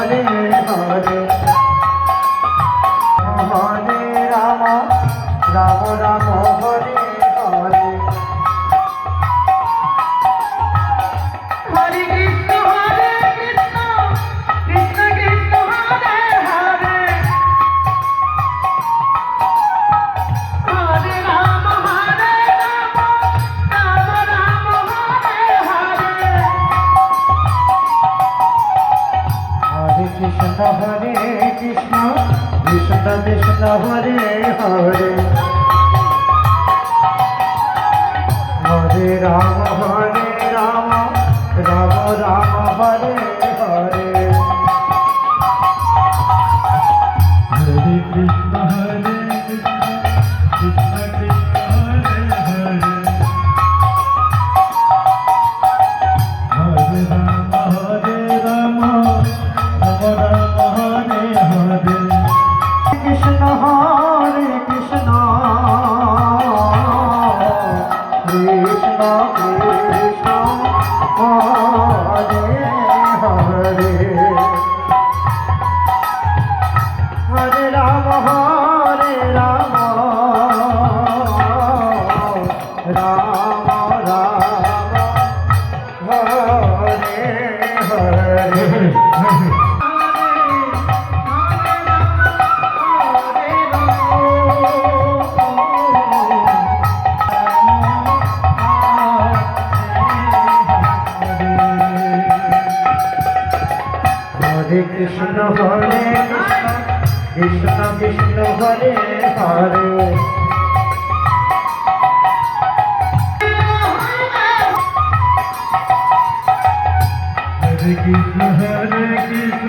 Hare Hare Hare Ram Ram Ram Hare Hare Hare Krishna Krishna Krishna Hare Hare Hare Ram Ram Ram Hare Hare Hare Krishna Krishna Krishna Hare Hare Hare Ram Ram Ram Hare Hare Hare Krishna Krishna Krishna Hare Hare Hare Ram Ram Ram Hare Hare Krishna Hare Krishna Krishna Krishna Hare Hare Hare Ram Ram Ram Hare Hare Hare Krishna Krishna Krishna Hare Hare Hare Krishna